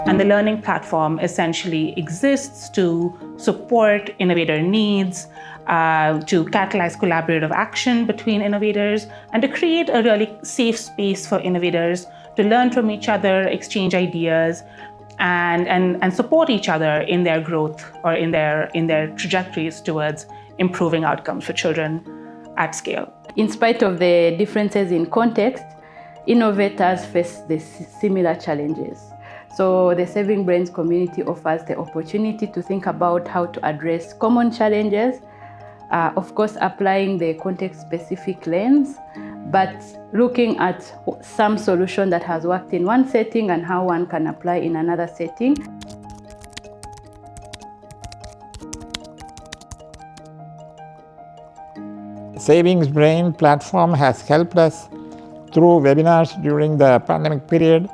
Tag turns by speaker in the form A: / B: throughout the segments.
A: And the learning platform essentially exists to support innovator needs, to catalyze collaborative action between innovators, and to create a really safe space for innovators to learn from each other, exchange ideas, and support each other in their growth or in their trajectories towards improving outcomes for children at scale.
B: In spite of the differences in context, innovators face the similar challenges. So the Saving Brains community offers the opportunity to think about how to address common challenges, of course applying the context-specific lens, but looking at some solution that has worked in one setting and how one can apply in another setting.
C: Savings Brain platform has helped us through webinars during the pandemic period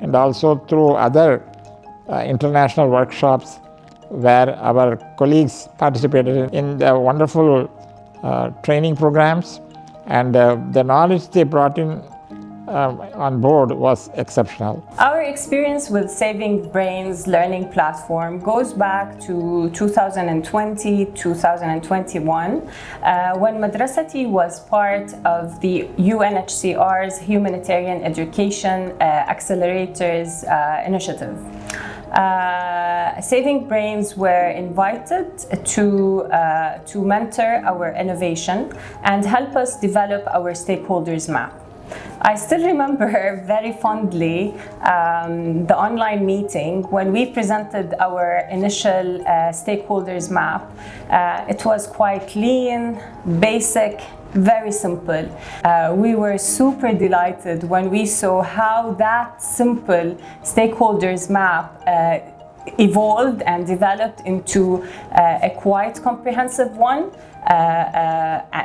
C: and also through other international workshops where our colleagues participated in the wonderful training programs, and the knowledge they brought in on board was exceptional.
D: Our experience with Saving Brains learning platform goes back to 2020, 2021, when Madrasati was part of the UNHCR's Humanitarian Education Accelerators Initiative. Saving Brains were invited to mentor our innovation and help us develop our stakeholders map. I still remember very fondly the online meeting when we presented our initial stakeholders map. It was quite lean, basic, very simple. We were super delighted when we saw how that simple stakeholders map evolved and developed into a quite comprehensive one,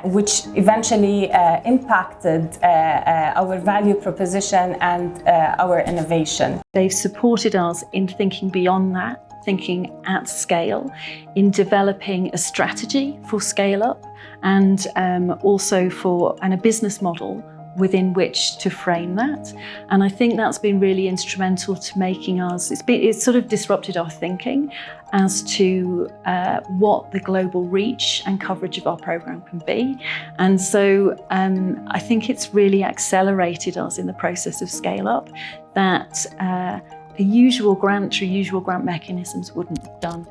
D: which eventually impacted our value proposition and our innovation.
E: They've supported us in thinking beyond that, thinking at scale, in developing a strategy for scale up, and also for a business model within which to frame that. And I think that's been really instrumental to making us, it's sort of disrupted our thinking as to what the global reach and coverage of our program can be. And so I think it's really accelerated us in the process of scale up that the usual grant mechanisms wouldn't have done.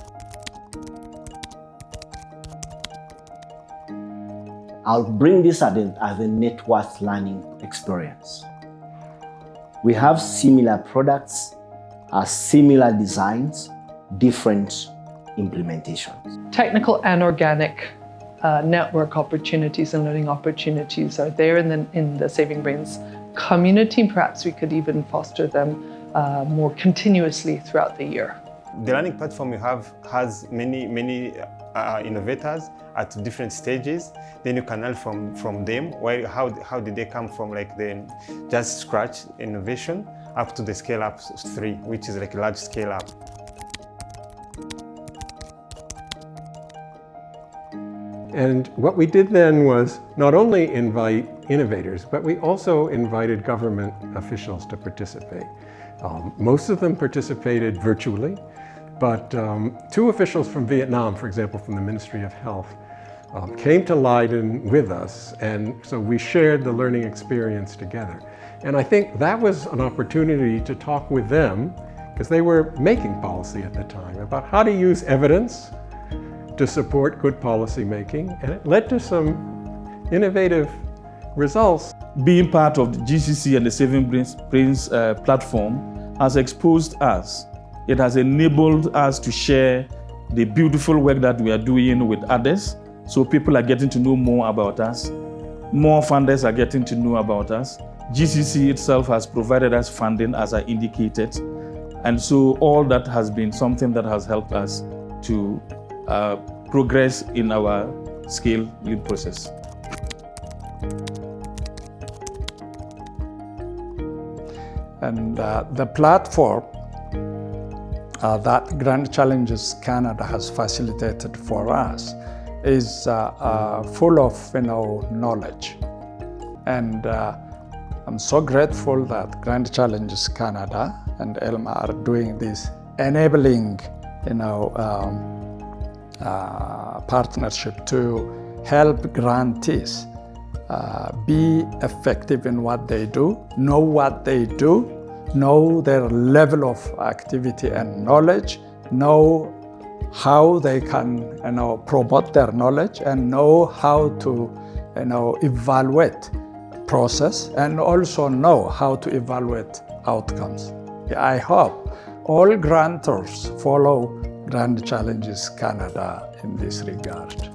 F: I'll bring this as a net worth learning experience. We have similar products, similar designs, different implementations.
G: Technical and organic network opportunities and learning opportunities are there in the Saving Brains community. Perhaps we could even foster them more continuously throughout the year.
H: The learning platform you have has many innovators at different stages. Then you can learn from them. How did they come from like the just scratch innovation up to the scale up 3, which is like a large scale up.
I: And what we did then was not only invite innovators, but we also invited government officials to participate. Most of them participated virtually, but 2 officials from Vietnam, for example, from the Ministry of Health, came to Leiden with us, and so we shared the learning experience together. And I think that was an opportunity to talk with them, because they were making policy at the time, about how to use evidence to support good policy making, and it led to some innovative results.
J: Being part of the GCC and the Saving Brains platform has exposed us. It has enabled us to share the beautiful work that we are doing with others. So people are getting to know more about us. More funders are getting to know about us. GCC itself has provided us funding, as I indicated. And so all that has been something that has helped us to progress in our scaling process.
K: And the platform that Grand Challenges Canada has facilitated for us is full of knowledge. And I'm so grateful that Grand Challenges Canada and Elma are doing this, enabling, partnership to help grantees be effective in what they do, know what they do, know their level of activity and knowledge, know how they can promote their knowledge, and know how to evaluate process, and also know how to evaluate outcomes. I hope all grantors follow Grand Challenges Canada in this regard.